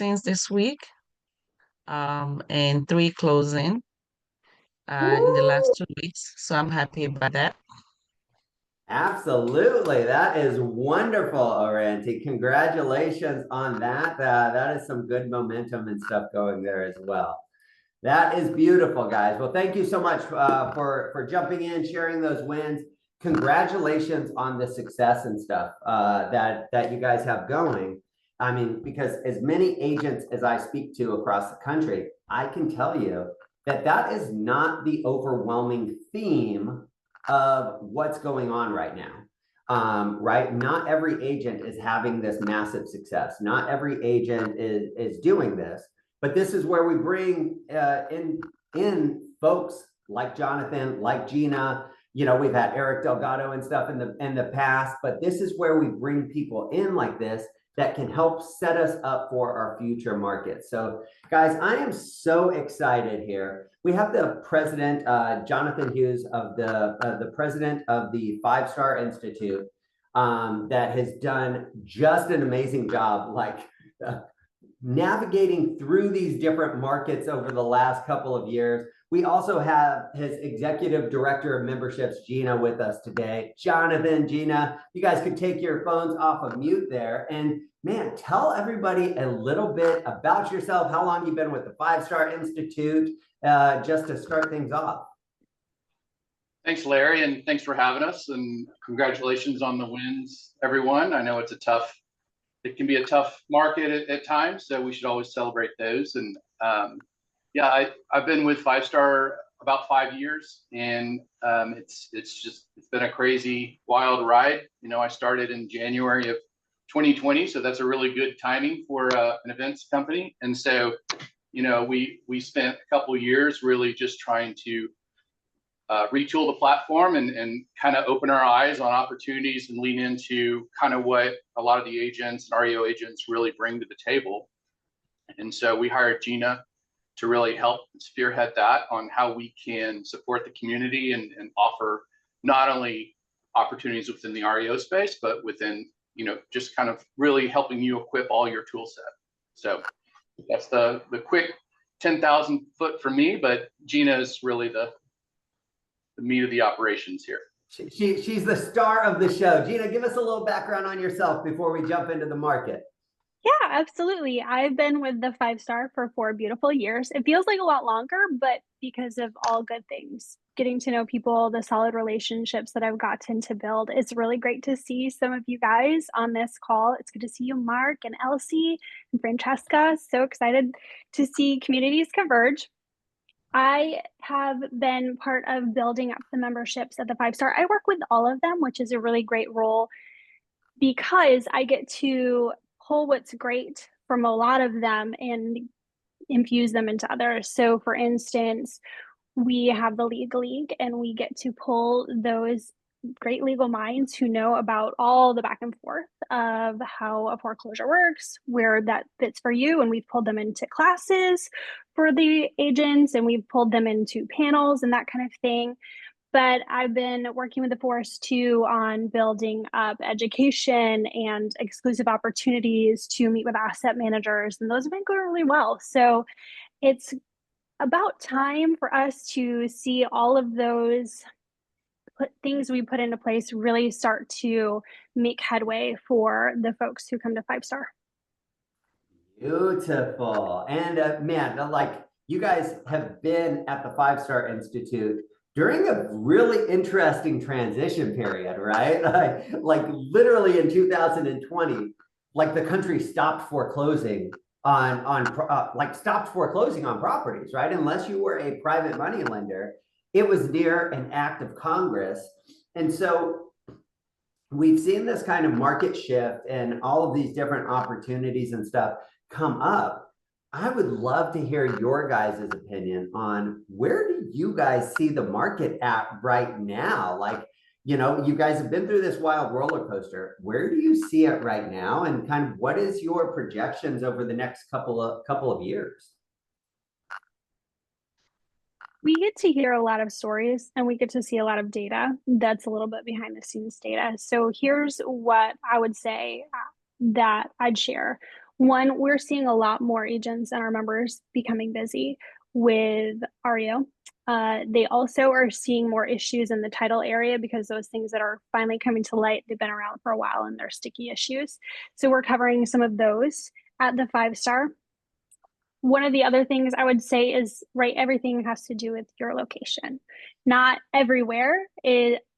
listings this week, and three closing in the Woo! last 2 weeks. So I'm happy about that. Absolutely. That is wonderful, Oranti. Congratulations on that. That is some good momentum and stuff going there as well. That is beautiful, guys. Well, thank you so much for jumping in, sharing those wins. Congratulations on the success and stuff that you guys have going. I mean, because as many agents as I speak to across the country, I can tell you that that is not the overwhelming theme of what's going on right now. Right? Not every agent is having this massive success. Not every agent is doing this. But this is where we bring in folks like Jonathan, like Gina. You know, we've had Eric Delgado and stuff in the past, but this is where we bring people in like this that can help set us up for our future market. So, guys, I am so excited here. We have the president, Jonathan Hughes, of the president of the Five Star Institute, that has done just an amazing job, like navigating through these different markets over the last couple of years. We also have his executive director of memberships, Gina, with us today. Jonathan, Gina, you guys could take your phones off of mute there. And man, tell everybody a little bit about yourself, how long you've been with the Five Star Institute, just to start things off. Thanks, Larry, and thanks for having us. And congratulations on the wins, everyone. I know it can be a tough market at times, so we should always celebrate those. And yeah, I've been with Five Star about 5 years, and it's been a crazy, wild ride. You know, I started in January of 2020, so that's a really good timing for an events company. And so, you know, we spent a couple of years really just trying to retool the platform and kind of open our eyes on opportunities and lean into kind of what a lot of the agents and REO agents really bring to the table. And so we hired Gina to really help spearhead that on how we can support the community and offer not only opportunities within the REO space, but within, you know, just kind of really helping you equip all your tool set. So that's the quick 10,000 foot for me, but Gina is really the meat of the operations here. She's the star of the show. Gina, give us a little background on yourself before we jump into the market. Yeah, absolutely. I've been with the Five Star for 4 beautiful years. It feels like a lot longer, but because of all good things, getting to know people, the solid relationships that I've gotten to build. It's really great to see some of you guys on this call. It's good to see you, Mark and Elsie and Francesca. So excited to see communities converge. I have been part of building up the memberships at the Five Star. I work with all of them, which is a really great role because I get to pull what's great from a lot of them and infuse them into others. So, for instance, we have the Legal League, and we get to pull those great legal minds who know about all the back and forth of how a foreclosure works, where that fits for you. And we've pulled them into classes for the agents, and we've pulled them into panels and that kind of thing. But I've been working with the force too on building up education and exclusive opportunities to meet with asset managers, and those have been going really well. So it's about time for us to see all of those things we put into place really start to make headway for the folks who come to Five Star. Beautiful. And man, like you guys have been at the Five Star Institute during a really interesting transition period, right? Like literally in 2020, like the country stopped foreclosing stopped foreclosing on properties, right? Unless you were a private money lender, it was near an act of Congress. And so we've seen this kind of market shift and all of these different opportunities and stuff come up. I would love to hear your guys' opinion on where do you guys see the market at right now? Like, you know, you guys have been through this wild roller coaster. Where do you see it right now? And kind of what is your projections over the next couple of years? We get to hear a lot of stories, and we get to see a lot of data that's a little bit behind the scenes data. So here's what I would say that I'd share. One, we're seeing a lot more agents and our members becoming busy with REO. They also are seeing more issues in the title area because those things that are finally coming to light, they've been around for a while and they're sticky issues. So we're covering some of those at the 5-star. One of the other things I would say is, right, everything has to do with your location. Not everywhere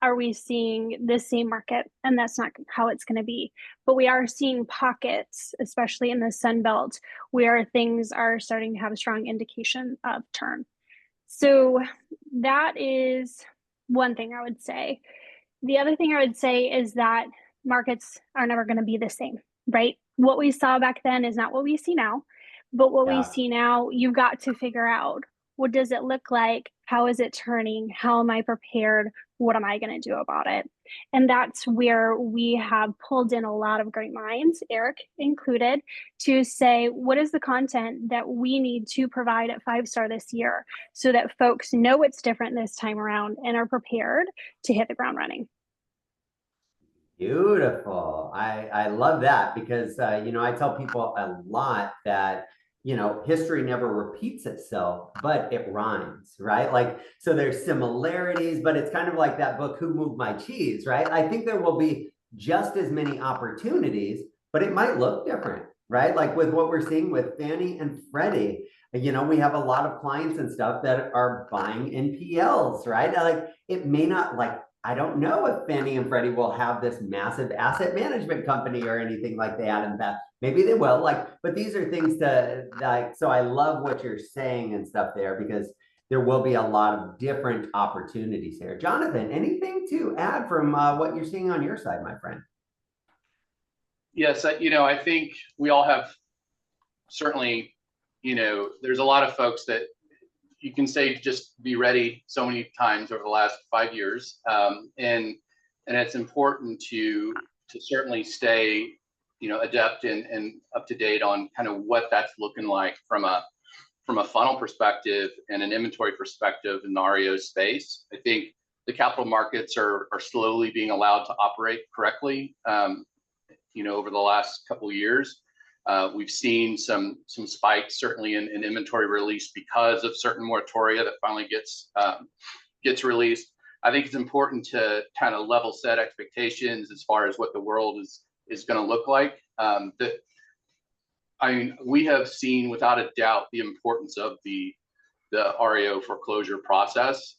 are we seeing the same market, and that's not how it's going to be. But we are seeing pockets, especially in the Sun Belt, where things are starting to have a strong indication of turn. So that is one thing I would say. The other thing I would say is that markets are never going to be the same, right? What we saw back then is not what we see now. But what we see now, you've got to figure out, what does it look like? How is it turning? How am I prepared? What am I going to do about it? And that's where we have pulled in a lot of great minds, Eric included, to say, what is the content that we need to provide at 5-star this year so that folks know it's different this time around and are prepared to hit the ground running. Beautiful. I love that because, I tell people a lot that, history never repeats itself, but it rhymes, right? Like, so there's similarities, but it's kind of like that book, Who Moved My Cheese, right? I think there will be just as many opportunities, but it might look different, right? Like with what we're seeing with Fannie and Freddie, we have a lot of clients and stuff that are buying NPLs, right? Like it may not, like, I don't know if Fannie and Freddie will have this massive asset management company or anything like that. And that maybe they will, but these are things to like, so I love what you're saying and stuff there because there will be a lot of different opportunities here. Jonathan, anything to add from what you're seeing on your side, my friend? Yes, I think we all have certainly, there's a lot of folks that you can say just be ready so many times over the last 5 years. And it's important to certainly stay, adept and up to date on kind of what that's looking like from a funnel perspective and an inventory perspective in the REO space. I think the capital markets are slowly being allowed to operate correctly, over the last couple of years. We've seen some spikes certainly in inventory release because of certain moratoria that finally gets released. I think it's important to kind of level set expectations as far as what the world is going to look like. We have seen without a doubt the importance of the REO foreclosure process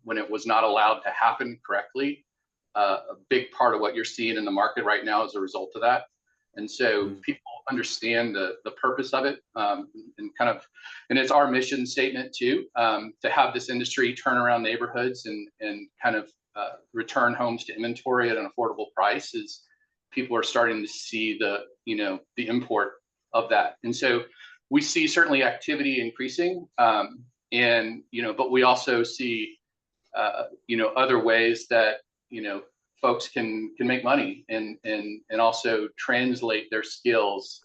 when it was not allowed to happen correctly. A big part of what you're seeing in the market right now is a result of that. And so people understand the purpose of it, and it's our mission statement too, to have this industry turn around neighborhoods and kind of return homes to inventory at an affordable price. Is people are starting to see the import of that. And so we see certainly activity increasing, but we also see other ways that folks can make money and also translate their skills,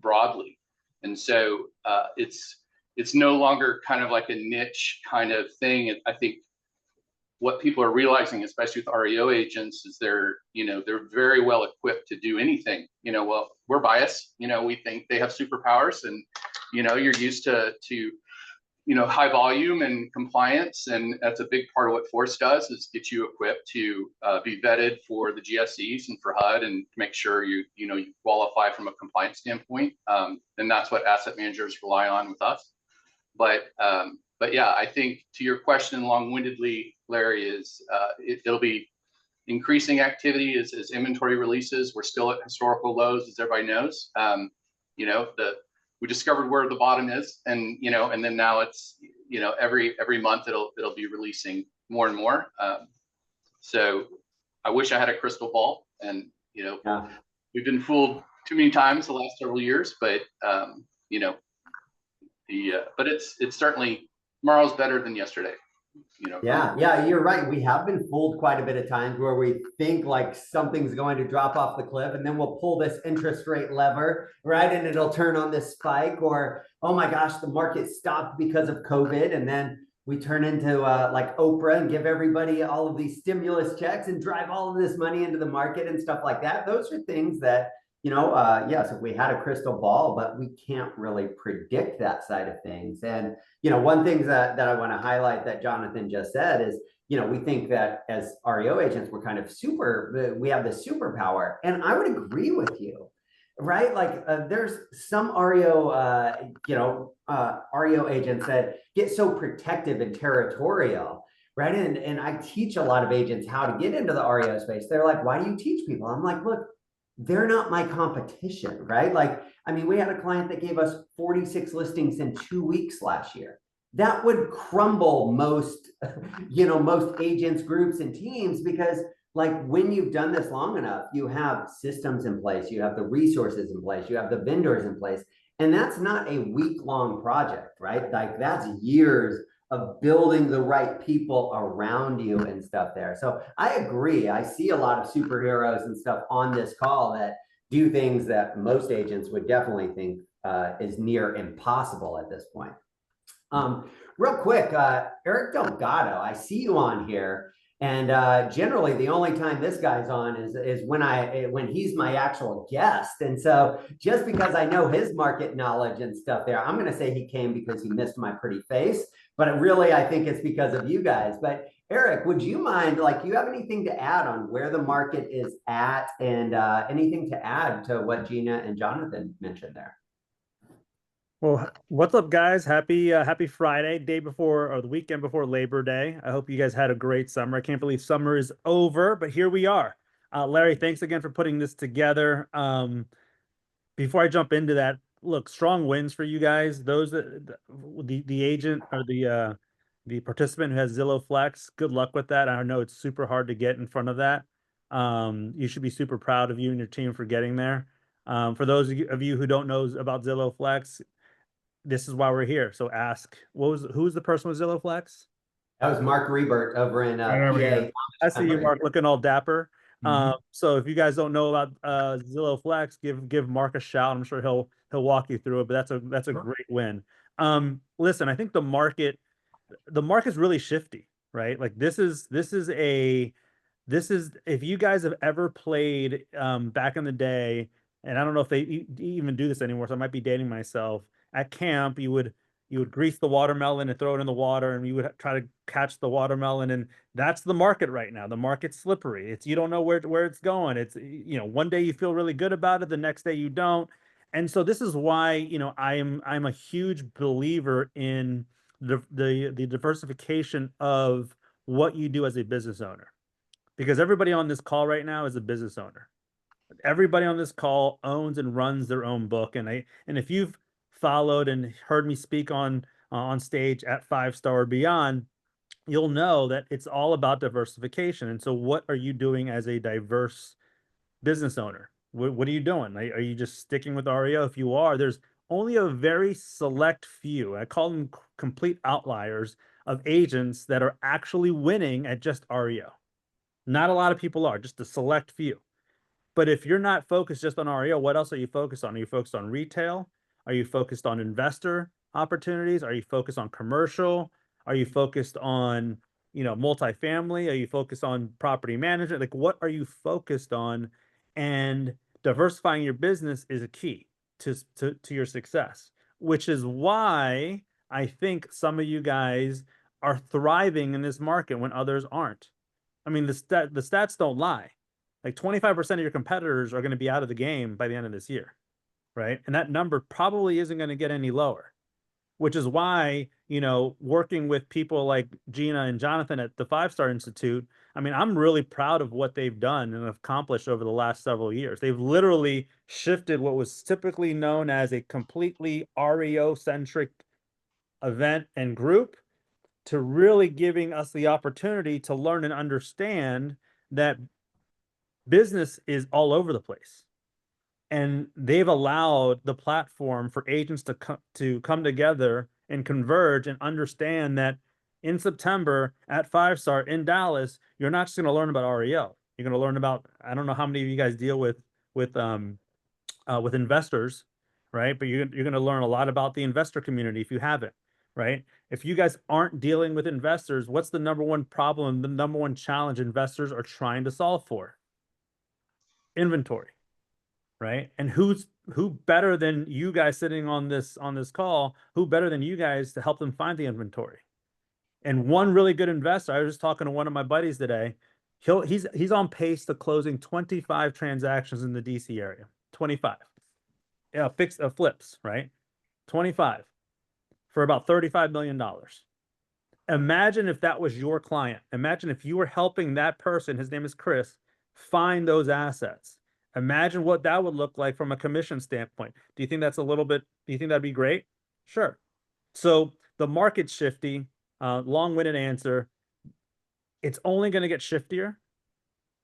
broadly. And so it's no longer kind of like a niche kind of thing. I think what people are realizing, especially with REO agents, is they're very well equipped to do anything. Well, we're biased. We think they have superpowers, and you're used to high volume and compliance, and that's a big part of what Force does, is get you equipped to be vetted for the GSEs and for HUD and make sure you qualify from a compliance standpoint. And that's what asset managers rely on with us. But yeah, I think to your question long-windedly, Larry, is it'll be increasing activity as inventory releases. We're still at historical lows, as everybody knows. We discovered where the bottom is, and then now it's every month it'll be releasing more and more. So I wish I had a crystal ball, and we've been fooled too many times the last several years, but but it's certainly, tomorrow's better than yesterday. Yeah, you're right. We have been fooled quite a bit of times where we think like something's going to drop off the cliff, and then we'll pull this interest rate lever, right? And it'll turn on this spike, or, oh my gosh, the market stopped because of COVID. And then we turn into like Oprah and give everybody all of these stimulus checks and drive all of this money into the market and stuff like that. Those are things that yes, if we had a crystal ball, but we can't really predict that side of things. And, one thing that I want to highlight that Jonathan just said is, we think that as REO agents, we're kind of we have this superpower. And I would agree with you, right? Like there's some REO agents that get so protective and territorial. Right. And I teach a lot of agents how to get into the REO space. They're like, why do you teach people? I'm like, look, they're not my competition, right? Like, I mean, we had a client that gave us 46 listings in 2 weeks last year. That would crumble most, most agents, groups, and teams because like when you've done this long enough, you have systems in place, you have the resources in place, you have the vendors in place. And that's not a week-long project, right? Like that's years of building the right people around you and stuff there. So I agree. I see a lot of superheroes and stuff on this call that do things that most agents would definitely think is near impossible at this point. Real quick, Eric Delgado, I see you on here. And generally, the only time this guy's on is when he's my actual guest. And so, just because I know his market knowledge and stuff there, I'm going to say he came because he missed my pretty face. But really, I think it's because of you guys. But Eric, would you mind, like, you have anything to add on where the market is at, and anything to add to what Gina and Jonathan mentioned there? Well, what's up, guys? Happy Friday, day before or the weekend before Labor Day. I hope you guys had a great summer. I can't believe summer is over, but here we are. Larry, thanks again for putting this together. Before I jump into that, look, strong wins for you guys. Those that the agent or the participant who has Zillow Flex, good luck with that. I know it's super hard to get in front of that. You should be super proud of you and your team for getting there. For those of you who don't know about Zillow Flex, this is why we're here. So ask, who's the person with Zillow Flex? That was Mark Rebert over in Right over PA. here. I see you, Mark, looking all dapper. So if you guys don't know about Zillow Flex, give Mark a shout. I'm sure he'll walk you through it. But that's a great win. Listen, I think the market's really shifty, right? Like this is if you guys have ever played back in the day, and I don't know if they even do this anymore, so I might be dating myself. At camp, you would grease the watermelon and throw it in the water, and you would try to catch the watermelon, and that's the market right now. The market's slippery. You don't know where it's going. It's one day you feel really good about it, the next day you don't. And so this is why I'm a huge believer in the diversification of what you do as a business owner, because everybody on this call right now is a business owner. Everybody on this call owns and runs their own book, and if you've followed and heard me speak on stage at 5-star or beyond, you'll know that it's all about diversification. And so what are you doing as a diverse business owner? What are you doing? Are you just sticking with REO? If you are, there's only a very select few, I call them complete outliers, of agents that are actually winning at just REO. Not a lot of people are, just a select few. But if you're not focused just on REO, what else are you focused on? Are you focused on retail? Are you focused on investor opportunities? Are you focused on commercial? Are you focused on, multifamily? Are you focused on property management? Like, what are you focused on? And diversifying your business is a key to your success, which is why I think some of you guys are thriving in this market when others aren't. I mean, the stats don't lie. Like 25% of your competitors are going to be out of the game by the end of this year, right? And that number probably isn't going to get any lower, which is why, working with people like Gina and Jonathan at the 5-Star Institute, I mean, I'm really proud of what they've done and accomplished over the last several years. They've literally shifted what was typically known as a completely REO-centric event and group to really giving us the opportunity to learn and understand that business is all over the place, and they've allowed the platform for agents to come together and converge and understand that in September at 5-Star in Dallas, you're not just going to learn about REO. You're going to learn about, I don't know how many of you guys deal with investors, right? But you're going to learn a lot about the investor community if you haven't, right? If you guys aren't dealing with investors, what's the number one problem, the number one challenge investors are trying to solve for? Inventory. right? And who better than you guys sitting on this call? Who better than you guys to help them find the inventory? And one really good investor, I was just talking to one of my buddies today. He's on pace to closing 25 transactions in the DC area. 25. Yeah, flips, right? 25 for about $35 million. Imagine if that was your client. Imagine if you were helping that person, his name is Chris, find those assets. Imagine what that would look like from a commission standpoint. Do you think that's a little bit, do you think that'd be great? Sure. So the market's shifty, long-winded answer. It's only going to get shiftier.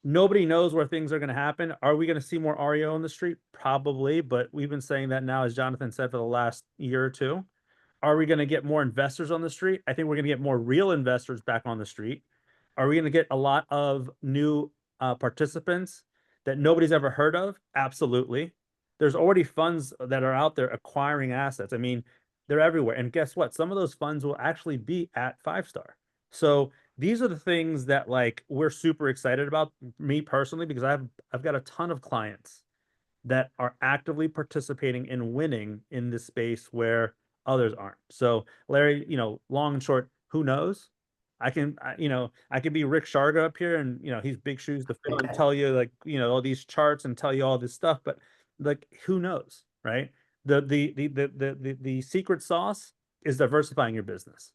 Nobody knows where things are going to happen. Are we going to see more REO on the street? Probably, but we've been saying that now, as Jonathan said, for the last year or two. Are we going to get more investors on the street? I think we're going to get more real investors back on the street. Are we going to get a lot of new participants that nobody's ever heard of? Absolutely. There's already funds that are out there acquiring assets. I mean, they're everywhere. And guess what? Some of those funds will actually be at 5-star. So these are the things that like we're super excited about, me personally, because I've got a ton of clients that are actively participating in winning in this space where others aren't. So Larry, long and short, who knows? I can be Rick Sharga up here and, he's big shoes to fill and tell you like, all these charts and tell you all this stuff, but like, who knows, right? The secret sauce is diversifying your business.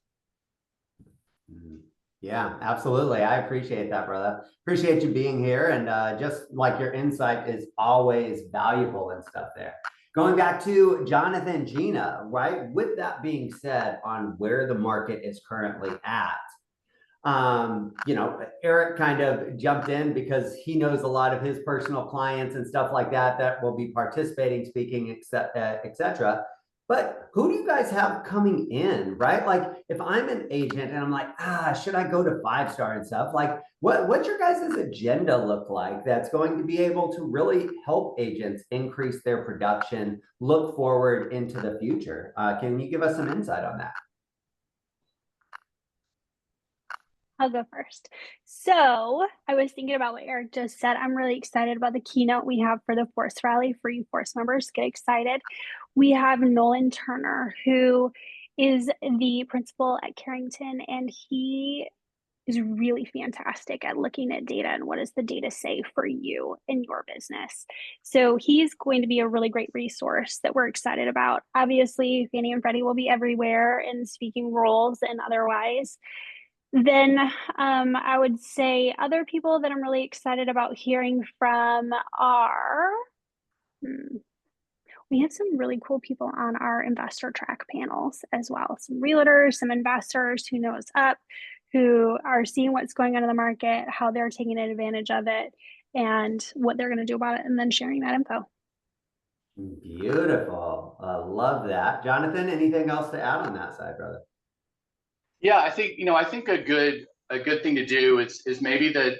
Yeah, absolutely. I appreciate that, brother. Appreciate you being here. And just like your insight is always valuable and stuff there. Going back to Jonathan, Gina, right? With that being said, on where the market is currently at, Eric kind of jumped in because he knows a lot of his personal clients and stuff like that will be participating, speaking, etc. But who do you guys have coming in, right? Like if I'm an agent and I'm like, should I go to 5-star and stuff? Like what's your guys' agenda look like that's going to be able to really help agents increase their production, look forward into the future? Can you give us some insight on that? I'll go first. So I was thinking about what Eric just said. I'm really excited about the keynote we have for the Force Rally for you Force members. Get excited. We have Nolan Turner, who is the principal at Carrington, and he is really fantastic at looking at data and what does the data say for you and your business. So he's going to be a really great resource that we're excited about. Obviously, Fannie and Freddie will be everywhere in speaking roles and otherwise. Then I would say other people that I'm really excited about hearing from are, we have some really cool people on our investor track panels as well. Some realtors, some investors who know us up, who are seeing what's going on in the market, how they're taking advantage of it, and what they're going to do about it, and then sharing that info. Beautiful. I love that. Jonathan, anything else to add on that side, brother? Yeah, I think a good thing to do is maybe that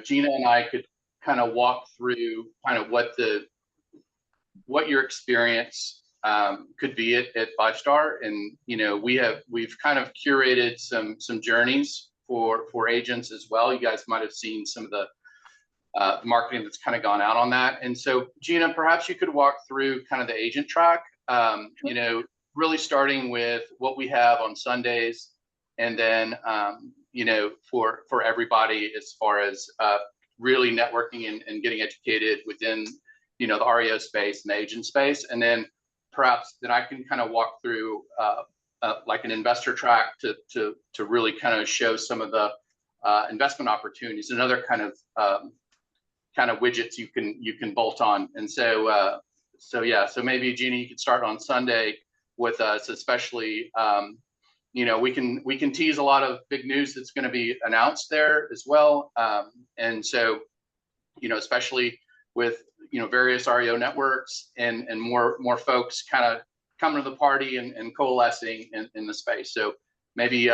Gina and I could kind of walk through kind of what your experience could be at 5-star, and we've kind of curated some journeys for agents as well. You guys might have seen some of the marketing that's kind of gone out on that, and so Gina, perhaps you could walk through kind of the agent track. Really starting with what we have on Sundays, and then for everybody as far as really networking and getting educated within the REO space and the agent space, and then perhaps then I can kind of walk through like an investor track to really kind of show some of the investment opportunities and other kind of widgets you can bolt on. And so maybe Gina, you could start on Sunday with us, especially we can tease a lot of big news that's going to be announced there as well, and so especially with various REO networks and more folks kind of coming to the party and coalescing in the space. So maybe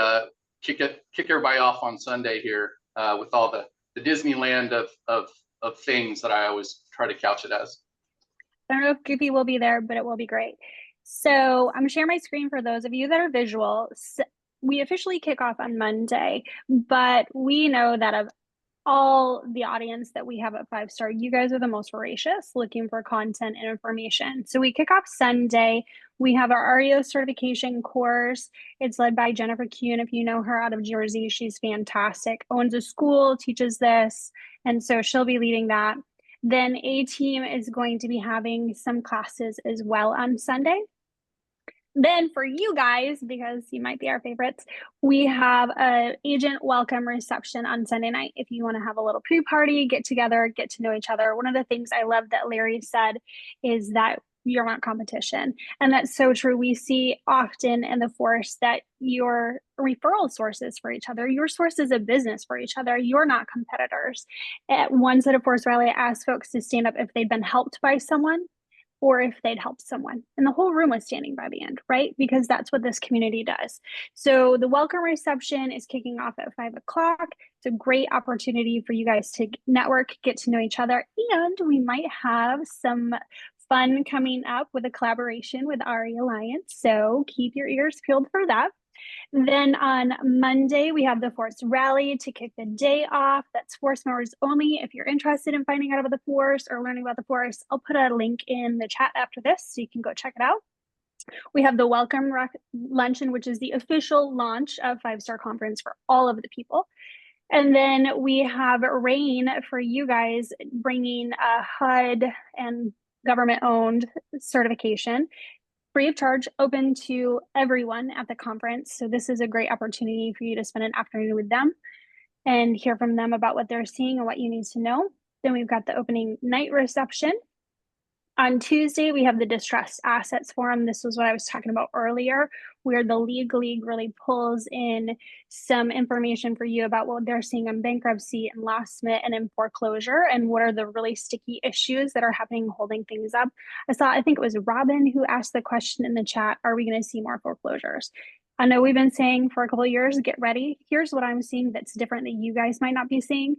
kick everybody off on Sunday here with all the Disneyland of things that I always try to couch it as. I don't know if Goofy will be there, but it will be great. So I'm sharing my screen for those of you that are visual. So we officially kick off on Monday, but we know that of all the audience that we have at 5-Star, you guys are the most voracious looking for content and information. So we kick off Sunday. We have our REO certification course. It's led by Jennifer Kuhn. If you know her out of Jersey, she's fantastic. Owns a school, teaches this, and so she'll be leading that. Then A team is going to be having some classes as well on Sunday. Then for you guys, because you might be our favorites, we have a agent welcome reception on Sunday night. If you want to have a little pre-party, get together, get to know each other. One of the things I love that Larry said is that you're not competition. And that's so true. We see often in the force that your referral sources for each other, your sources of business for each other, you're not competitors. At one set of Force Rally, I asked folks to stand up if they'd been helped by someone or if they'd helped someone. And the whole room was standing by the end, right? Because that's what this community does. So the welcome reception is kicking off at 5 o'clock. It's a great opportunity for you guys to network, get to know each other, and we might have some fun coming up with a collaboration with RE Alliance. So keep your ears peeled for that. Then on Monday, we have the Force Rally to kick the day off. That's Force members only. If you're interested in finding out about the Force or learning about the Force, I'll put a link in the chat after this so you can go check it out. We have the Welcome Luncheon, which is the official launch of 5-Star Conference for all of the people. And then we have Rain for you guys, bringing a HUD and government-owned certification, free of charge, open to everyone at the conference. So this is a great opportunity for you to spend an afternoon with them and hear from them about what they're seeing and what you need to know. Then we've got the opening night reception. On Tuesday, we have the Distressed Assets Forum. This was what I was talking about earlier, where the League really pulls in some information for you about what they're seeing in bankruptcy and last-minute and in foreclosure, and what are the really sticky issues that are happening, holding things up. I think it was Robin who asked the question in the chat, are we going to see more foreclosures? I know we've been saying for a couple of years, get ready. Here's what I'm seeing that's different that you guys might not be seeing.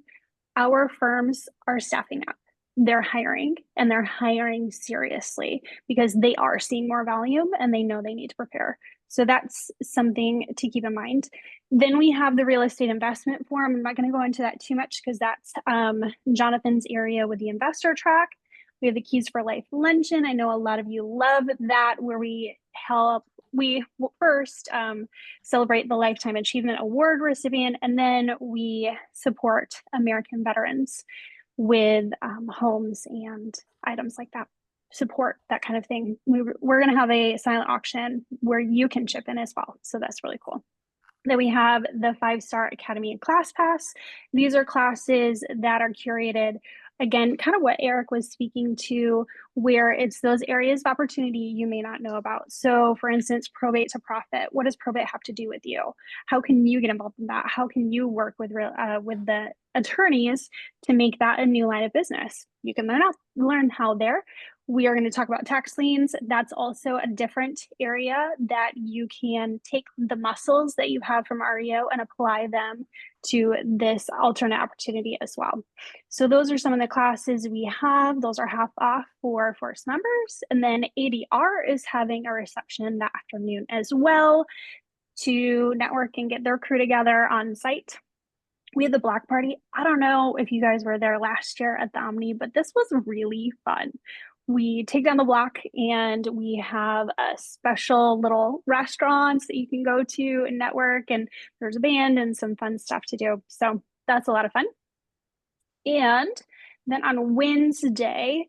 Our firms are staffing up. They're hiring, and they're hiring seriously because they are seeing more volume and they know they need to prepare. So that's something to keep in mind. Then we have the Real Estate Investment Forum. I'm not going to go into that too much because that's Jonathan's area with the investor track. We have the Keys for Life Luncheon. I know a lot of you love that, where we first celebrate the Lifetime Achievement Award recipient, and then we support American veterans with homes and items like that, support that kind of thing. We're going to have a silent auction where you can chip in as well. So that's really cool. Then we have the 5-Star Academy Class Pass. These are classes that are curated, again, kind of what Eric was speaking to, where it's those areas of opportunity you may not know about. So for instance, probate to profit. What does probate have to do with you? How can you get involved in that? How can you work with the attorneys to make that a new line of business? You can learn how there. We are going to talk about tax liens. That's also a different area that you can take the muscles that you have from REO and apply them to this alternate opportunity as well. So those are some of the classes we have. Those are half off for Force members. And then ADR is having a reception that afternoon as well to network and get their crew together on site. We had the block party. I don't know if you guys were there last year at the Omni, but this was really fun. We take down the block and we have a special little restaurants that you can go to and network, and there's a band and some fun stuff to do. So that's a lot of fun. And then on Wednesday,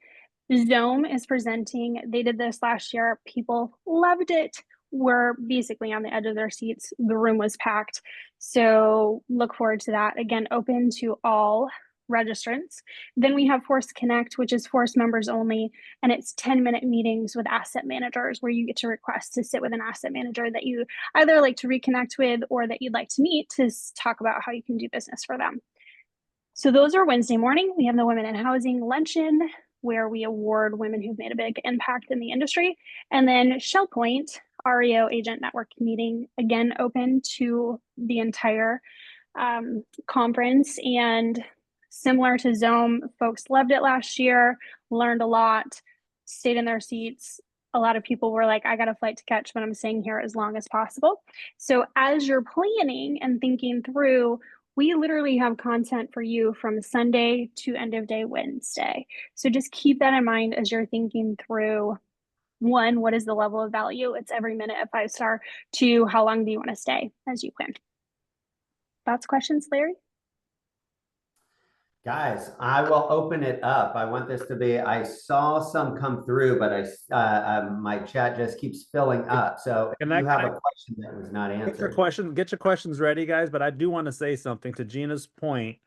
Zoom is presenting. They did this last year. People loved it. Were basically on the edge of their seats. The room was packed. So look forward to that. Again, open to all registrants. Then we have Force Connect, which is Force members only, and it's 10-minute meetings with asset managers where you get to request to sit with an asset manager that you either like to reconnect with or that you'd like to meet to talk about how you can do business for them. So those are Wednesday morning. We have the Women in Housing Luncheon, where we award women who've made a big impact in the industry. And then Shell Point, REO Agent Network meeting, again, open to the entire conference. And similar to Zoom, folks loved it last year, learned a lot, stayed in their seats. A lot of people were like, I got a flight to catch, but I'm staying here as long as possible. So as you're planning and thinking through we literally have content for you from Sunday to end of day Wednesday. So just keep that in mind as you're thinking through, one, what is the level of value? It's every minute at 5-star. Two, how long do you want to stay as you plan? Thoughts, questions, Larry? Guys, I will open it up. I want this to be, I saw some come through, but my chat just keeps filling up. So if you have a question that was not answered. Get your questions ready, guys. But I do want to say something to Gina's point.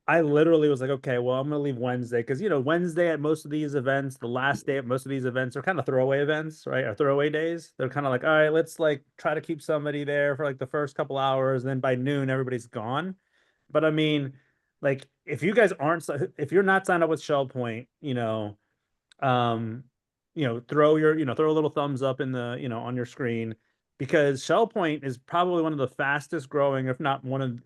I literally was like, okay, well, I'm gonna leave Wednesday because Wednesday at most of these events, the last day at most of these events are kind of throwaway events, right? Or throwaway days. They're kind of like, all right, let's like try to keep somebody there for like the first couple hours, and then by noon everybody's gone. But I mean, like if you guys aren't, if you're not signed up with Shell Point, um, throw throw a little thumbs up in the, on your screen, because Shell Point is probably one of the fastest growing, if not one of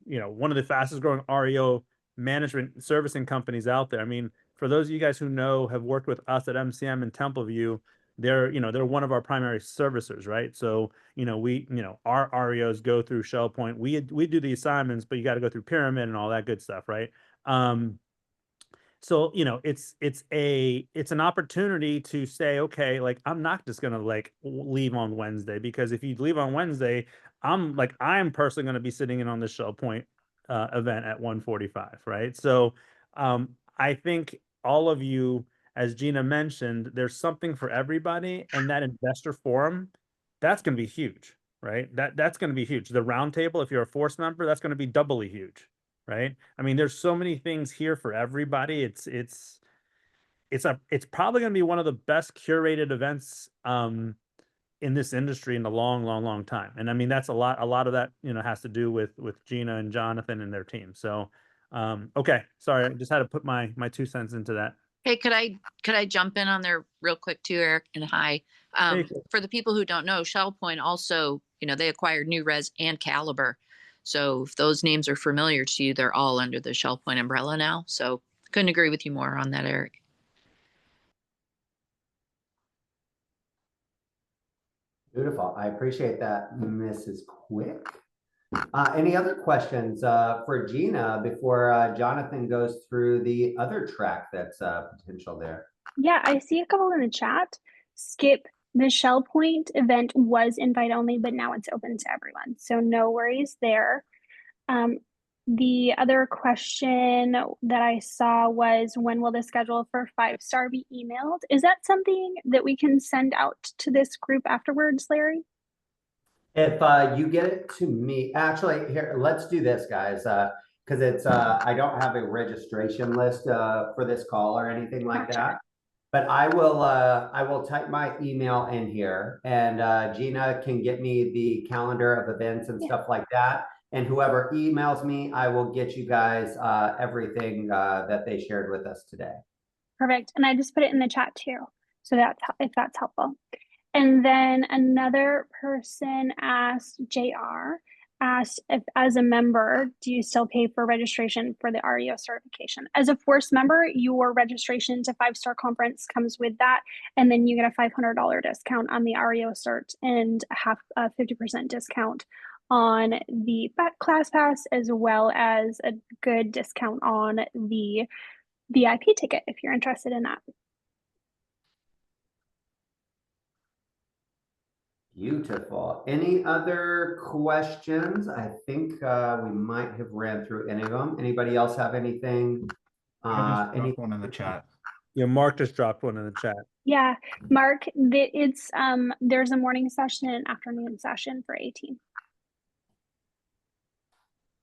the fastest growing REO management servicing companies out there. I mean, for those of you guys who have worked with us at MCM and Templeview, they're one of our primary servicers, right? So, our REOs go through Shell Point. We do the assignments, but you got to go through Pyramid and all that good stuff, right? So, it's an opportunity to say, okay, like I'm not just gonna like leave on Wednesday, because if you leave on Wednesday, I'm personally gonna be sitting in on the Shell Point event at 1:45, right? So I think all of you, as Gina mentioned, there's something for everybody, and that investor forum, that's gonna be huge, right? That's gonna be huge. The roundtable, if you're a Force member, that's gonna be doubly huge. Right? I mean, there's so many things here for everybody. It's probably going to be one of the best curated events in this industry in a long, long, long time. And I mean, that's a lot of that, has to do with Gina and Jonathan and their team. So, okay, sorry, I just had to put my 2 cents into that. Hey, could I jump in on there real quick too, Eric? And hi. For the people who don't know, Shell Point also, they acquired New Res and Caliber. So if those names are familiar to you, they're all under the Shell Point umbrella now. So couldn't agree with you more on that, Eric. Beautiful. I appreciate that, Mrs. Quick. Any other questions for Gina before Jonathan goes through the other track that's potential there? Yeah, I see a couple in the chat. Skip, the Shell Point event was invite only, but now it's open to everyone. So no worries there. The other question that I saw was, when will the schedule for 5-star be emailed? Is that something that we can send out to this group afterwards, Larry? If you get it to me, actually, here, let's do this, guys, because it's I don't have a registration list for this call or anything like that. But I will type my email in here, and Gina can get me the calendar of events and stuff like that. And whoever emails me, I will get you guys everything that they shared with us today. Perfect. And I just put it in the chat too. So if that's helpful. And then another person asked, JR, asked if as a member, do you still pay for registration for the REO certification? As a Force member, your registration to 5-star conference comes with that. And then you get a $500 discount on the REO cert and a 50% discount on the class pass, as well as a good discount on the VIP ticket if you're interested in that. Beautiful. Any other questions? I think we might have ran through any of them. Anybody else have anything? Any one in the chat. Yeah, Mark just dropped one in the chat. Yeah, Mark, it's there's a morning session and an afternoon session for 18.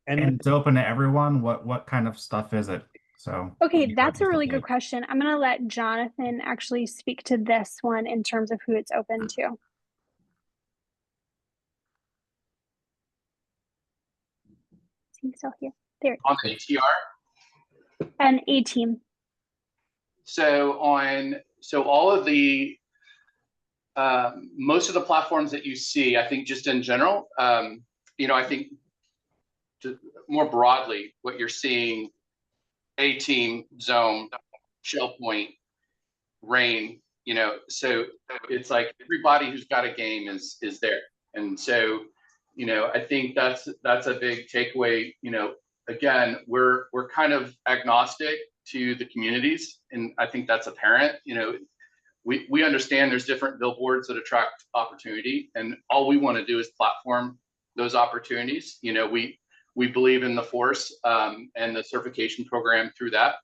And it's open to everyone. What kind of stuff is it? So okay, that's a really good question. I'm gonna let Jonathan actually speak to this one in terms of who it's open to. He's still here. There. On the ATR? An A team. So all of the most of the platforms that you see, I think just in general, I think just more broadly, what you're seeing, A team, Zone, Shell Point, Rain, so it's like everybody who's got a game is there. And so I think that's a big takeaway. Again, we're kind of agnostic to the communities, and I think that's apparent. We understand there's different billboards that attract opportunity, and all we want to do is platform those opportunities. We believe in the force and the certification program through that,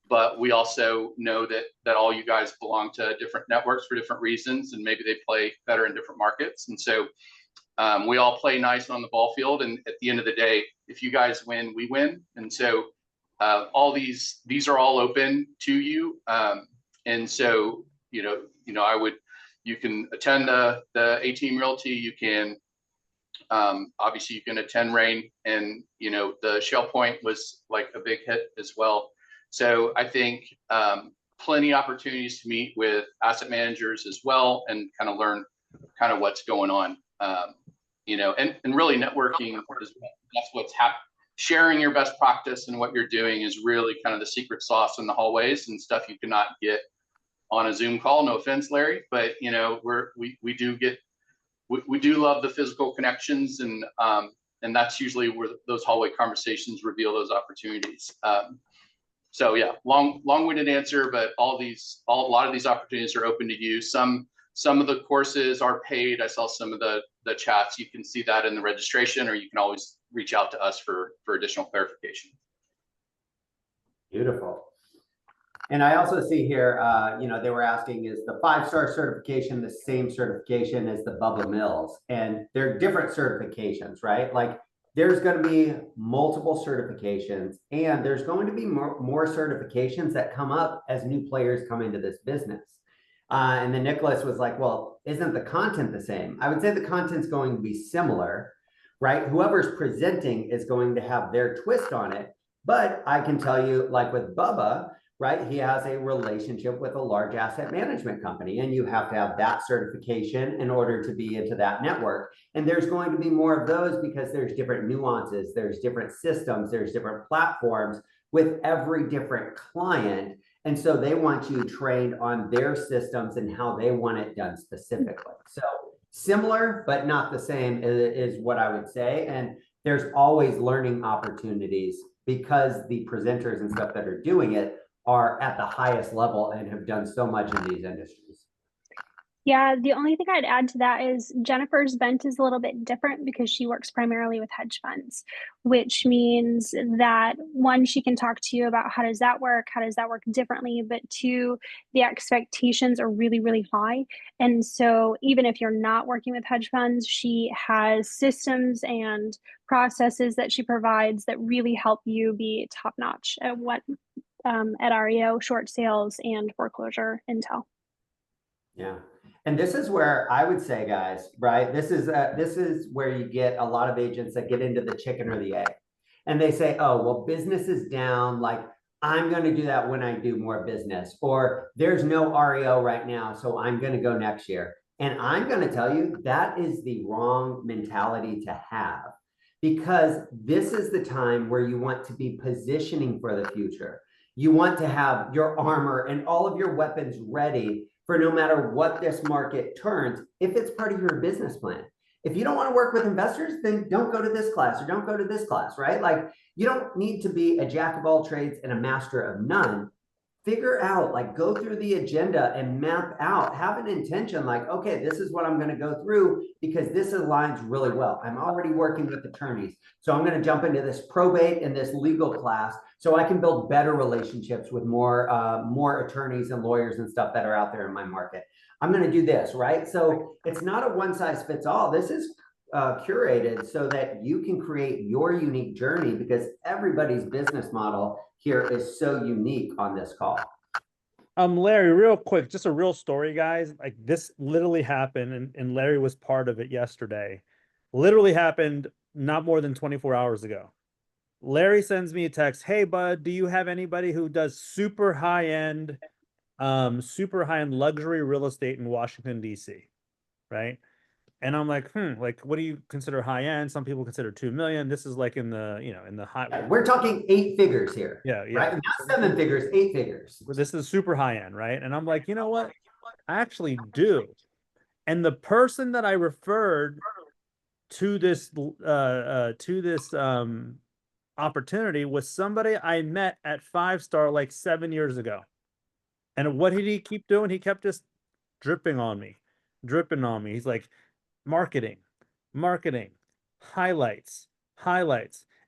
but we also know that all you guys belong to different networks for different reasons, and maybe they play better in different markets. And so we all play nice on the ball field, and at the end of the day, if you guys win, we win. And so all these are all open to you, and so you can attend the A-Team Realty. You can obviously you can attend Rain, and the Shell Point was like a big hit as well. So I think plenty opportunities to meet with asset managers as well, and kind of learn kind of what's going on. And really networking is, that's what's happening. Sharing your best practice and what you're doing is really kind of the secret sauce in the hallways and stuff you cannot get on a Zoom call. No offense, Larry, but we do love the physical connections, and that's usually where those hallway conversations reveal those opportunities. So yeah, long-winded answer, but a lot of these opportunities are open to you. Some of the courses are paid. I saw some of the chats. You can see that in the registration, or you can always reach out to us for additional clarification. Beautiful. And I also see here, they were asking, is the 5-star certification the same certification as the Bubba Mills? And they're different certifications, right? Like there's going to be multiple certifications, and there's going to be more certifications that come up as new players come into this business. And then Nicholas was like, well, isn't the content the same? I would say the content's going to be similar, right? Whoever's presenting is going to have their twist on it. But I can tell you, like with Bubba, right, he has a relationship with a large asset management company, and you have to have that certification in order to be into that network. And there's going to be more of those because there's different nuances, there's different systems, there's different platforms with every different client. And so they want you trained on their systems and how they want it done specifically. So similar, but not the same is what I would say. And there's always learning opportunities because the presenters and stuff that are doing it are at the highest level and have done so much in these industries. Yeah, the only thing I'd add to that is Jennifer's bent is a little bit different because she works primarily with hedge funds, which means that one, she can talk to you about how does that work differently, but two, the expectations are really, really high. And so even if you're not working with hedge funds, she has systems and processes that she provides that really help you be top notch at what at REO, short sales, and foreclosure intel. Yeah. And this is where I would say, guys, right? This is where you get a lot of agents that get into the chicken or the egg. And they say, oh, well, business is down. Like, I'm going to do that when I do more business. Or there's no REO right now, so I'm going to go next year. And I'm going to tell you, that is the wrong mentality to have. Because this is the time where you want to be positioning for the future. You want to have your armor and all of your weapons ready for no matter what this market turns, if it's part of your business plan. If you don't want to work with investors, then don't go to this class or don't go to this class, right? Like, you don't need to be a jack of all trades and a master of none. Figure out, like, go through the agenda and map out, have an intention like, okay, this is what I'm going to go through because this aligns really well. I'm already working with attorneys, so I'm going to jump into this probate and this legal class so I can build better relationships with more attorneys and lawyers and stuff that are out there in my market. I'm going to do this, right? So it's not a one size fits all. This is curated so that you can create your unique journey, because everybody's business model here is so unique on this call. Larry, real quick, just a real story, guys. Like, this literally happened, and Larry was part of it yesterday. Literally happened not more than 24 hours ago. Larry sends me a text, hey bud, do you have anybody who does super high-end luxury real estate in Washington, DC? Right? And I'm like, like, what do you consider high end? Some people consider 2 million. This is like in the, in the high. We're talking 8 figures here. Yeah. Right? Not 7 figures, 8 figures. This is super high end, right? And I'm like, you know what? I actually do. And the person that I referred to this opportunity was somebody I met at 5-star like 7 years ago. And what did he keep doing? He kept just dripping on me. He's like, marketing, highlights.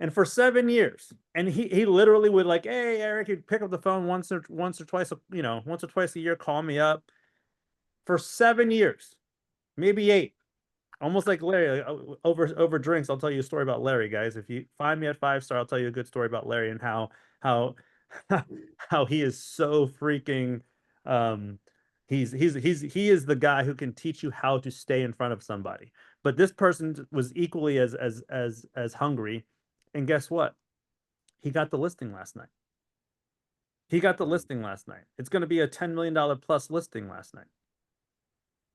And for 7 years, and he literally would like, hey, Eric, he'd pick up the phone once or twice, once or twice a year, call me up. For 7 years, maybe 8, almost like Larry, over drinks. I'll tell you a story about Larry, guys. If you find me at 5-star, I'll tell you a good story about Larry and how how he is so freaking he is the guy who can teach you how to stay in front of somebody. But this person was equally as hungry, and guess what? He got the listing last night. It's going to be a $10 million plus listing last night.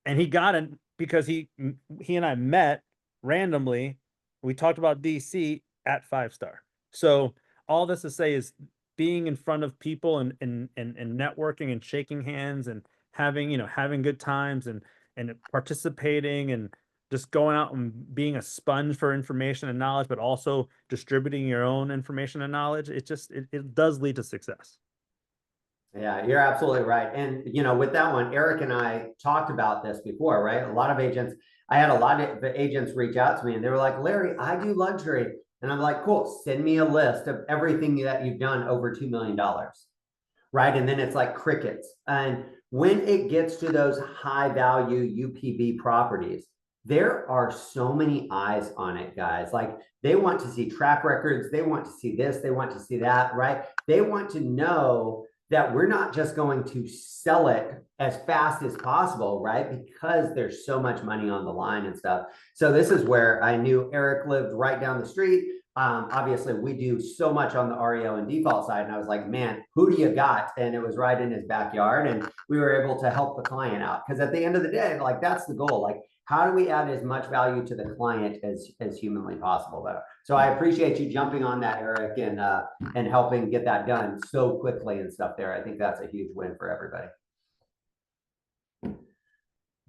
And he got it because he and I met randomly. We talked about DC at 5-star. So all this to say is being in front of people and networking and shaking hands and having good times and participating and just going out and being a sponge for information and knowledge, but also distributing your own information and knowledge. It does lead to success. Yeah, you're absolutely right. And, with that one, Eric and I talked about this before, right? I had a lot of agents reach out to me and they were like, Larry, I do luxury. And I'm like, cool, send me a list of everything that you've done over $2 million, right? And then it's like crickets. And when it gets to those high value UPB properties, there are so many eyes on it, guys. Like they want to see track records. They want to see this. They want to see that, right? They want to know that we're not just going to sell it as fast as possible, right? Because there's so much money on the line and stuff. So this is where I knew Eric lived right down the street. Obviously, we do so much on the REO and default side. And I was like, man, who do you got? And it was right in his backyard. And we were able to help the client out. Because at the end of the day, like that's the goal. Like, how do we add as much value to the client as humanly possible, though? So I appreciate you jumping on that, Eric, and helping get that done so quickly and stuff there. I think that's a huge win for everybody.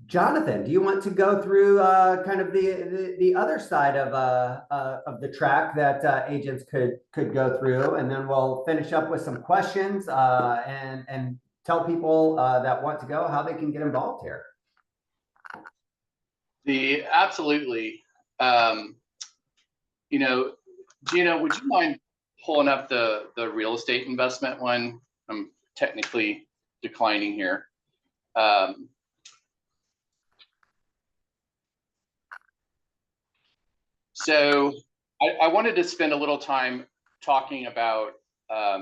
Jonathan, do you want to go through kind of the other side of the track that agents could go through, and then we'll finish up with some questions and tell people that want to go how they can get involved here. Absolutely. Gina, would you mind pulling up the real estate investment one? I'm technically declining here. So I wanted to spend a little time talking about a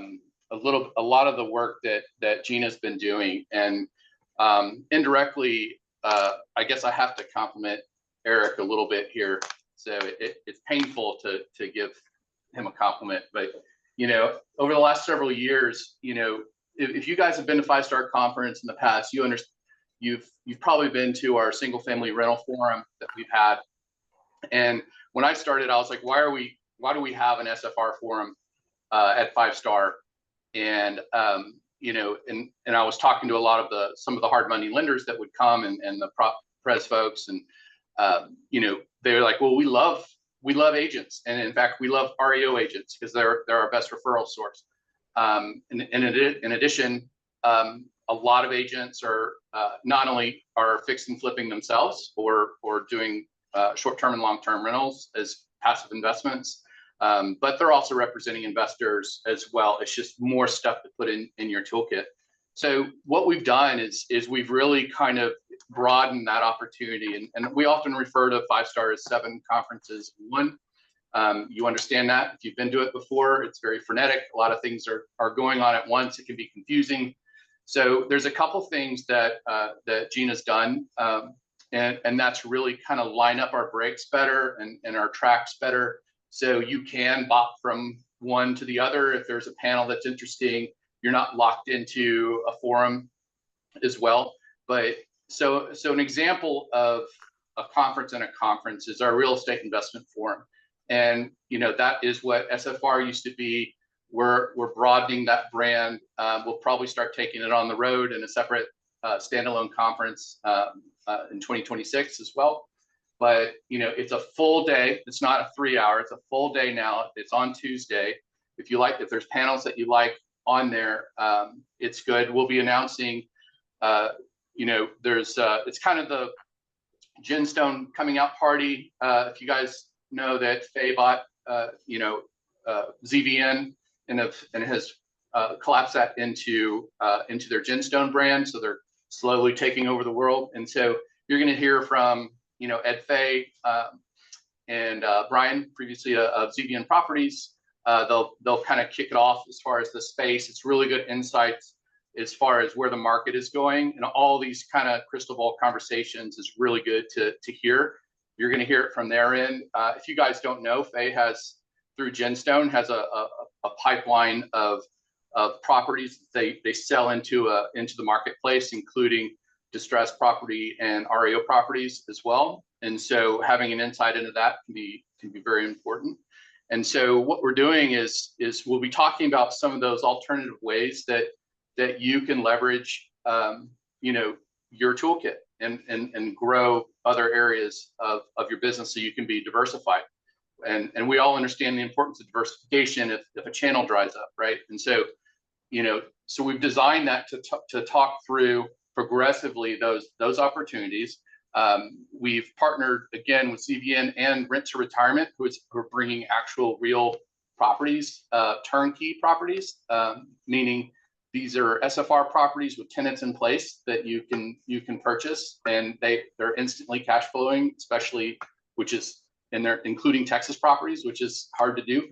lot of the work that Gina's been doing, and indirectly, I guess I have to compliment Eric a little bit here. So it's painful to give him a compliment, but over the last several years, if you guys have been to 5-Star Conference in the past, you've probably been to our single family rental forum that we've had. And when I started, I was like, why do we have an SFR forum at 5-Star? And and I was talking to a lot of some of the hard money lenders that would come and the pres folks, and they're like, well, we love agents, and in fact we love REO agents because they're our best referral source. In addition, a lot of agents are not only are fixing and flipping themselves or doing short-term and long-term rentals as passive investments, but they're also representing investors as well. It's just more stuff to put in your toolkit. So what we've done is we've really kind of broadened that opportunity, and we often refer to 5-Star as 7 conferences in one. You understand that if you've been to it before, it's very frenetic. A lot of things are going on at once. It can be confusing. So there's a couple things that Gina's done, and that's really kind of line up our brakes better and our tracks better. So you can bop from one to the other. If there's a panel that's interesting, you're not locked into a forum as well. But so an example of a conference is our real estate investment forum. And that is what SFR used to be. We're broadening that brand. We'll probably start taking it on the road in a separate standalone conference in 2026 as well. but it's a full day. It's not a 3 hour, it's a full day now. It's on Tuesday. If there's panels that you like on there, it's good. We'll be announcing, it's kind of the Gemstone coming out party. If you guys know that Faye bought, ZVN and has collapsed that into their Gemstone brand. So they're slowly taking over the world. And so you're going to hear from, Ed Faye and Brian, previously of ZVN Properties. They'll kind of kick it off as far as the space. It's really good insights as far as where the market is going, and all these kind of crystal ball conversations is really good to hear. You're going to hear it from their end. If you guys don't know, Faye has, through Gemstone, has a pipeline of properties they sell into the marketplace, including distressed property and REO properties as well. And so having an insight into that can be very important. And so what we're doing is we'll be talking about some of those alternative ways that you can leverage, your toolkit and grow other areas of your business so you can be diversified. And we all understand the importance of diversification if a channel dries up, right? And so, so we've designed that to talk through progressively those opportunities. We've partnered again with CVN and Rent to Retirement, who are bringing actual real properties, turnkey properties, meaning these are SFR properties with tenants in place that you can purchase, and they're instantly cash flowing, especially they're including Texas properties, which is hard to do.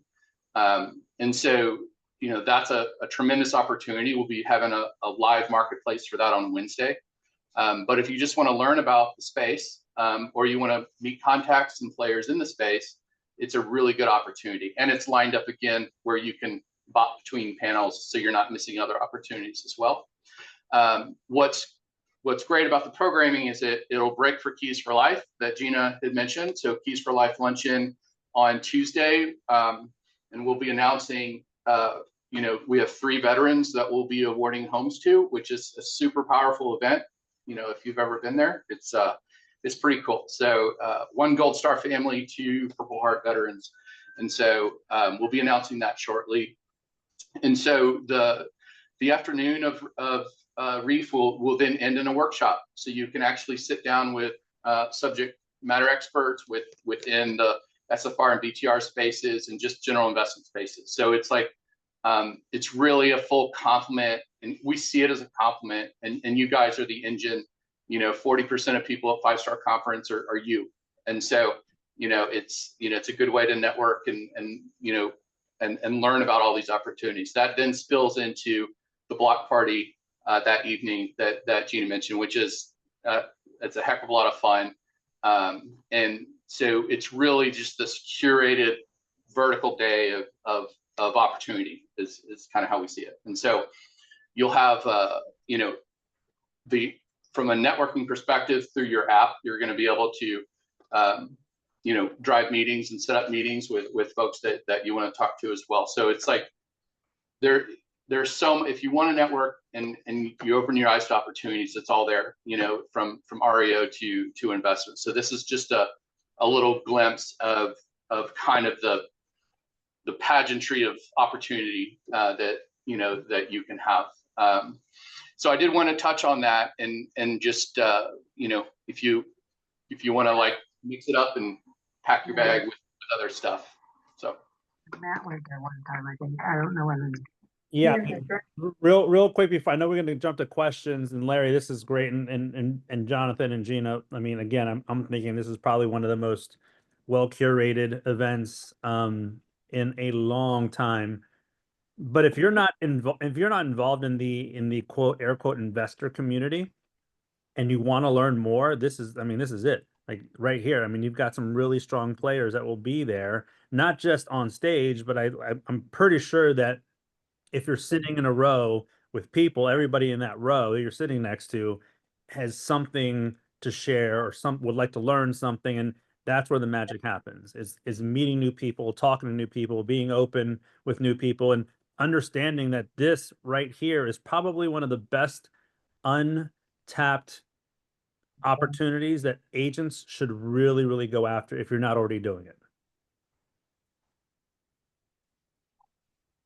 And so, that's a tremendous opportunity. We'll be having a live marketplace for that on Wednesday. But if you just want to learn about the space, or you want to meet contacts and players in the space, it's a really good opportunity. And it's lined up again where you can bop between panels, so you're not missing other opportunities as well. What's great about the programming is it'll break for Keys for Life that Gina had mentioned. So Keys for Life luncheon on Tuesday, and we'll be announcing, we have 3 veterans that we'll be awarding homes to, which is a super powerful event. If you've ever been there, it's pretty cool. So 1 Gold Star family, 2 Purple Heart veterans. And so we'll be announcing that shortly. And so the afternoon of Reef will then end in a workshop. So you can actually sit down with subject matter experts within the SFR and BTR spaces and just general investment spaces. So it's like, it's really a full complement, and we see it as a compliment, and you guys are the engine. 40% of people at 5-Star Conference are you. And so, it's a good way to network and learn about all these opportunities. That then spills into the block party that evening that Gina mentioned, which is it's a heck of a lot of fun. And so it's really just this curated vertical day of opportunity is kind of how we see it. And so you'll have from a networking perspective through your app, you're going to be able to drive meetings and set up meetings with folks that you want to talk to as well. So it's like there's some, if you want to network and you open your eyes to opportunities, it's all there, from REO to investment. So this is just a little glimpse of kind of the pageantry of opportunity that you can have. So I did want to touch on that and just if you want to like mix it up and pack your bag with other stuff. So Matt went there one time, I think. I don't know when. Yeah, real quick before, I know we're going to jump to questions, and Larry, this is great, and Jonathan and Gina. I mean, again, I'm thinking this is probably one of the most well curated events in a long time. But if you're not involved in the quote air quote investor community, and you want to learn more, this is it. Like right here. I mean, you've got some really strong players that will be there, not just on stage, but I'm pretty sure that if you're sitting in a row with people, everybody in that row that you're sitting next to has something to share or would like to learn something. And that's where the magic happens, is meeting new people, talking to new people, being open with new people, and understanding that this right here is probably one of the best untapped opportunities that agents should really, really go after if you're not already doing it.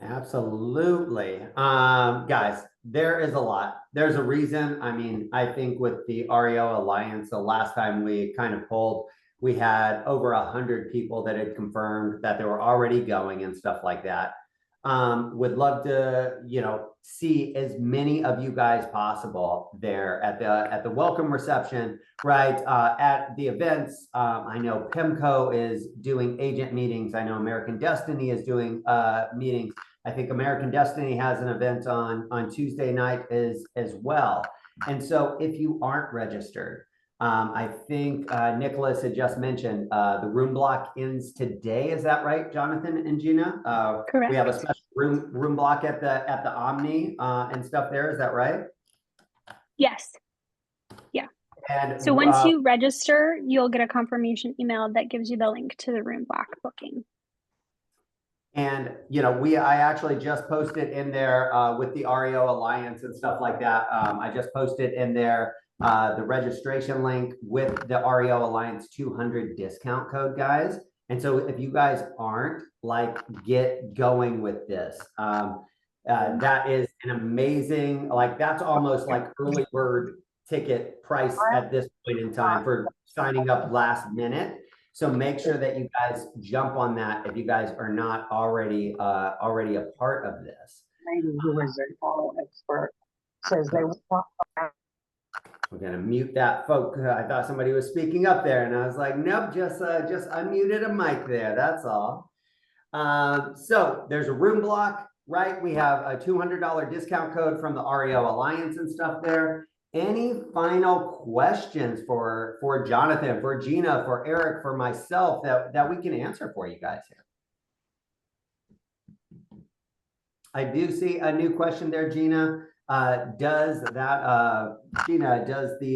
Absolutely. Guys, there is a lot. There's a reason. I mean, I think with the REO Alliance, the last time we kind of polled, we had over 100 people that had confirmed that they were already going and stuff like that. Would love to, see as many of you guys possible there at the welcome reception, right? At the events. I know PIMCO is doing agent meetings. I know American Destiny is doing meetings. I think American Destiny has an event on Tuesday night as well. And so if you aren't registered, I think Nicholas had just mentioned the room block ends today. Is that right, Jonathan and Gina? Correct. We have a special room block at the Omni and stuff there. Is that right? Yes. Yeah. And so once you register, you'll get a confirmation email that gives you the link to the room block booking. And I actually just posted in there with the REO Alliance and stuff like that. I just posted in there the registration link with the REO Alliance 200 discount code, guys. And so if you guys aren't, get going with this. That is an amazing, that's almost like early bird ticket price at this point in time for signing up last minute. So make sure that you guys jump on that if you guys are not already a part of this. Lady who was an auto expert says they will. We're gonna mute that folk. I thought somebody was speaking up there, and I was like, nope, just unmuted a mic there. That's all. So there's a room block, right? We have a $200 discount code from the REO Alliance and stuff there. Any final questions for Jonathan, for Gina, for Eric, for myself that we can answer for you guys here? I do see a new question there, Gina. Does the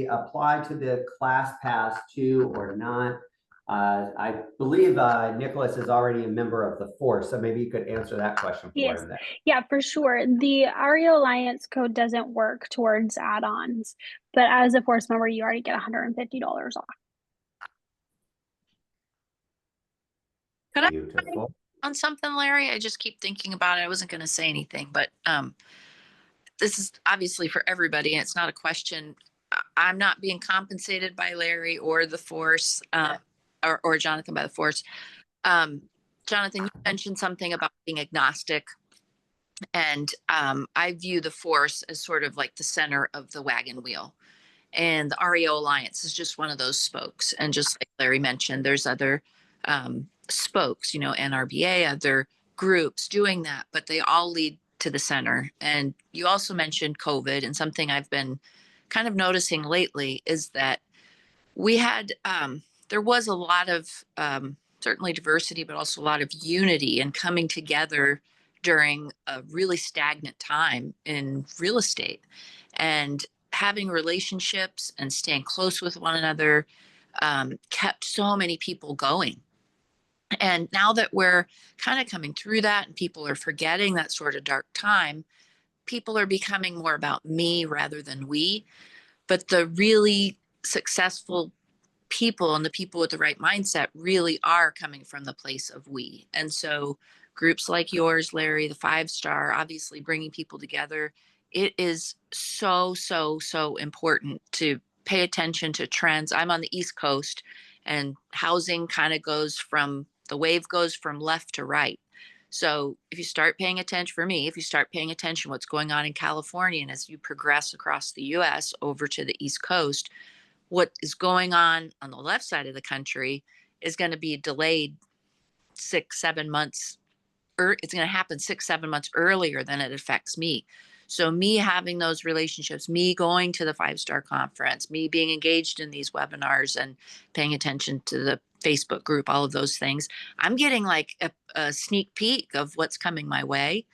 apply to the class pass too or not? I believe Nicholas is already a member of the force, so maybe you could answer that question for him there. Yeah, for sure. The REO Alliance code doesn't work towards add-ons, but as a force member, you already get $150 off. Could Beautiful. on something, Larry? I just keep thinking about it. I wasn't going to say anything, but this is obviously for everybody, and it's not a question. I'm not being compensated by Larry or the force, or Jonathan by the force. Jonathan, you mentioned something about being agnostic, and I view the force as sort of like the center of the wagon wheel, and the REO Alliance is just one of those spokes. And just like Larry mentioned, there's other spokes, NRBA, other groups doing that, but they all lead to the center. And you also mentioned COVID, and something I've been kind of noticing lately is that we had there was a lot of certainly diversity, but also a lot of unity and coming together during a really stagnant time in real estate, and having relationships and staying close with one another kept so many people going. And now that we're kind of coming through that and people are forgetting that sort of dark time, people are becoming more about me rather than we. But the really successful people and the people with the right mindset really are coming from the place of we. And so groups like yours, Larry, the 5-star, obviously bringing people together, it is so, so, so important to pay attention to trends. I'm on the East Coast, and housing kind of the wave goes from left to right. So if you start paying attention, for me, if you start paying attention what's going on in California, and as you progress across the US over to the East Coast, what is going on the left side of the country is going to be delayed 6-7 months, or it's going to happen 6-7 months earlier than it affects me. So me having those relationships, me going to the 5-star conference, me being engaged in these webinars and paying attention to the Facebook group, all of those things, I'm getting like a sneak peek of what's coming my way.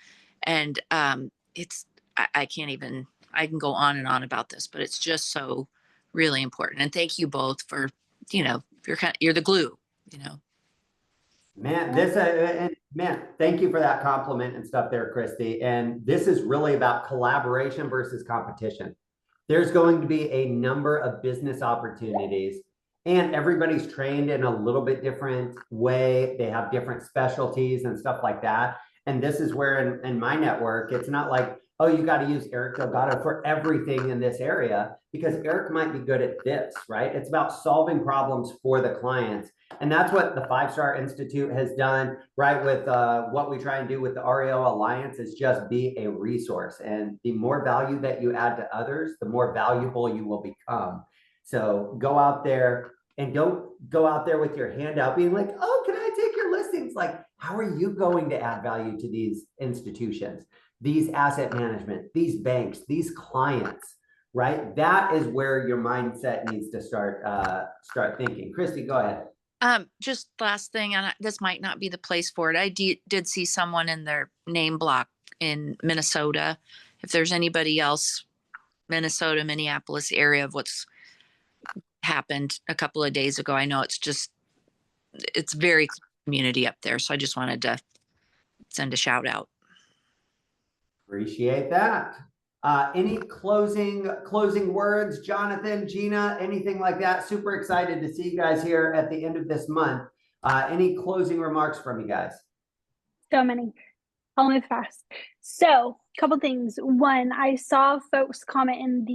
And I can't even, I can go on and on about this, but it's just so really important. And thank you both for, you're the glue, Man, thank you for that compliment and stuff there, Christy. And this is really about collaboration versus competition. there's going to be a number of business opportunities, and everybody's trained in a little bit different way. They have different specialties and stuff like that. And this is where in my network, it's not like, oh, you got to use Eric Delgado for everything in this area, because Eric might be good at this, right? It's about solving problems for the clients. And that's what the 5-Star Institute has done, right? With what we try and do with the REO Alliance is just be a resource. And the more value that you add to others, the more valuable you will become. So go out there and don't go out there with your hand out being like, oh, can I take your listings? Like, how are you going to add value to these institutions, these asset management, these banks, these clients, right? That is where your mindset needs to start thinking. Christy, go ahead. Just last thing, and this might not be the place for it. I did see someone in their name block in Minnesota. If there's anybody else, Minnesota, Minneapolis area of what's happened a couple of days ago, I know it's very community up there. So I just wanted to send a shout out. Appreciate that. Any closing words, Jonathan, Gina, anything like that? Super excited to see you guys here at the end of this month. Any closing remarks from you guys? So many. I'll move fast. So, a couple things. One, I saw folks comment in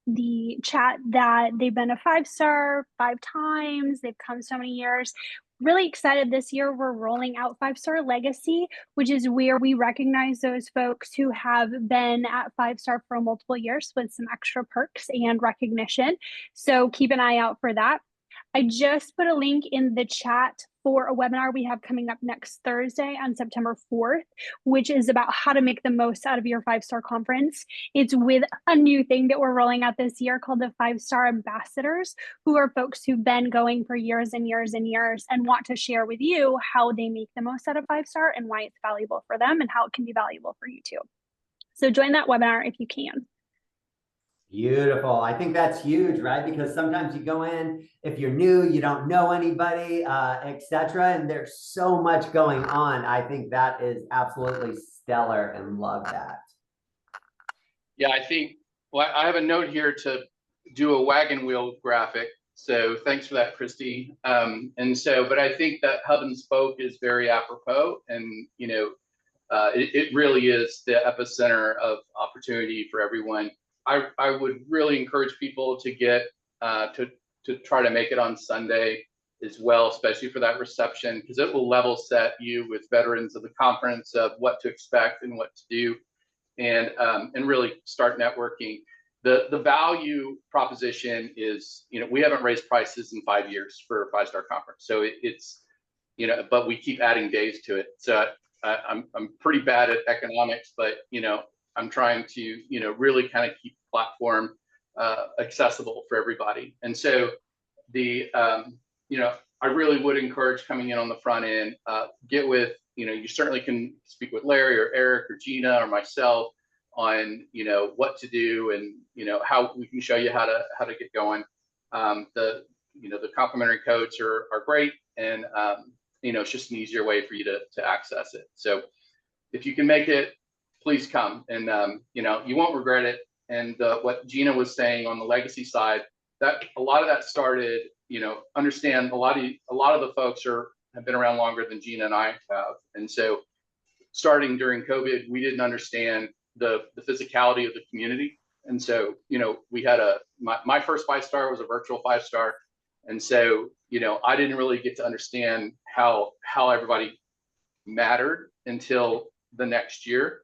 the chat that they've been a 5-star 5 times. They've come so many years. Really excited this year. We're rolling out 5-star legacy, which is where we recognize those folks who have been at 5-star for multiple years with some extra perks and recognition. So keep an eye out for that. I just put a link in the chat for a webinar we have coming up next Thursday on September 4th, which is about how to make the most out of your 5-star conference. It's with a new thing that we're rolling out this year called the 5-star ambassadors, who are folks who've been going for years and years and years and want to share with you how they make the most out of 5-star and why it's valuable for them and how it can be valuable for you too. So join that webinar if you can. Beautiful. I think that's huge, right? Because sometimes you go in, if you're new, you don't know anybody, etc. And there's so much going on. I think that is absolutely stellar and love that. Yeah, I think, well, I have a note here to do a wagon wheel graphic. So thanks for that, Christy. But I think that hub and spoke is very apropos, and it really is the epicenter of opportunity for everyone. I would really encourage people to get to try to make it on Sunday as well, especially for that reception, because it will level set you with veterans of the conference of what to expect and what to do, and really start networking. The value proposition is, we haven't raised prices in 5 years for a 5-star conference, so it's but we keep adding days to it. So I'm pretty bad at economics, but I'm trying to, really kind of keep the platform accessible for everybody. And so I really would encourage coming in on the front end, get with, you certainly can speak with Larry or Eric or Gina or myself on, what to do, and, how we can show you how to get going. The complimentary codes are great, and, it's just an easier way for you to access it. So if you can make it, please come, and you won't regret it. And what Gina was saying on the legacy side, that a lot of that started, understand a lot of the folks have been around longer than Gina and I have, and so starting during COVID, we didn't understand the physicality of the community, and so we had my first 5-star was a virtual 5-star, and so I didn't really get to understand how everybody mattered until the next year.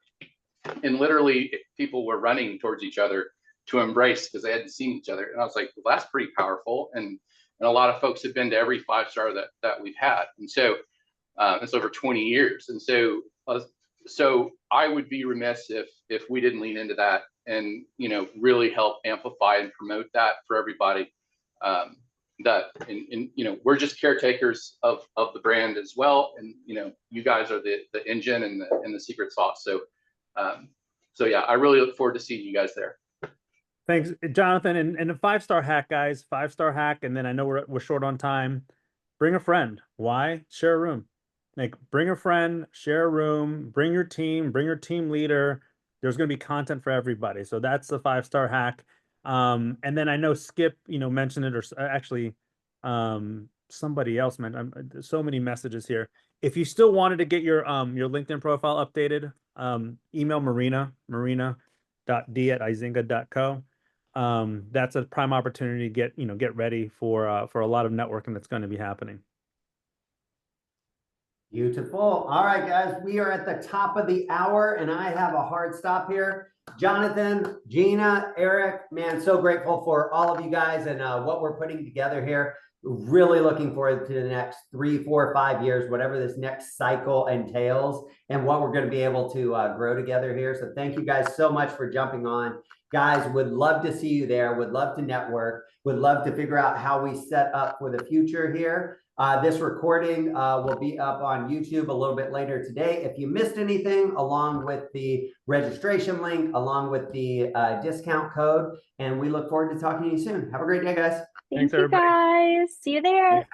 And literally people were running towards each other to embrace because they hadn't seen each other. And I was like, well, that's pretty powerful. And a lot of folks have been to every 5-star that we've had. And so it's over 20 years. And so I would be remiss if we didn't lean into that and, really help amplify and promote that for everybody. We're just caretakers of the brand as well. And, you guys are the engine and the secret sauce. So yeah, I really look forward to seeing you guys there. Thanks, Jonathan. And a 5-star hack, guys. 5-star hack. And then I know we're short on time. Bring a friend. Why? Share a room. Like, bring a friend, share a room, bring your team leader. There's going to be content for everybody. So that's the 5-star hack. And then I know Skip, mentioned it, or actually, somebody else mentioned. There's so many messages here. If you still wanted to get your LinkedIn profile updated, email marina.d@izinga.co. That's a prime opportunity to get ready for a lot of networking that's going to be happening. Beautiful. All right, guys, we are at the top of the hour and I have a hard stop here. Jonathan, Gina, Eric, man, so grateful for all of you guys and what we're putting together here. Really looking forward to the next 3, 4, 5 years, whatever this next cycle entails, and what we're going to be able to grow together here. So thank you guys so much for jumping on. Guys, would love to see you there, would love to network, would love to figure out how we set up for the future here. This recording will be up on YouTube a little bit later today. If you missed anything, along with the registration link, along with the discount code, and we look forward to talking to you soon. Have a great day, guys. Thank you, guys. See you there.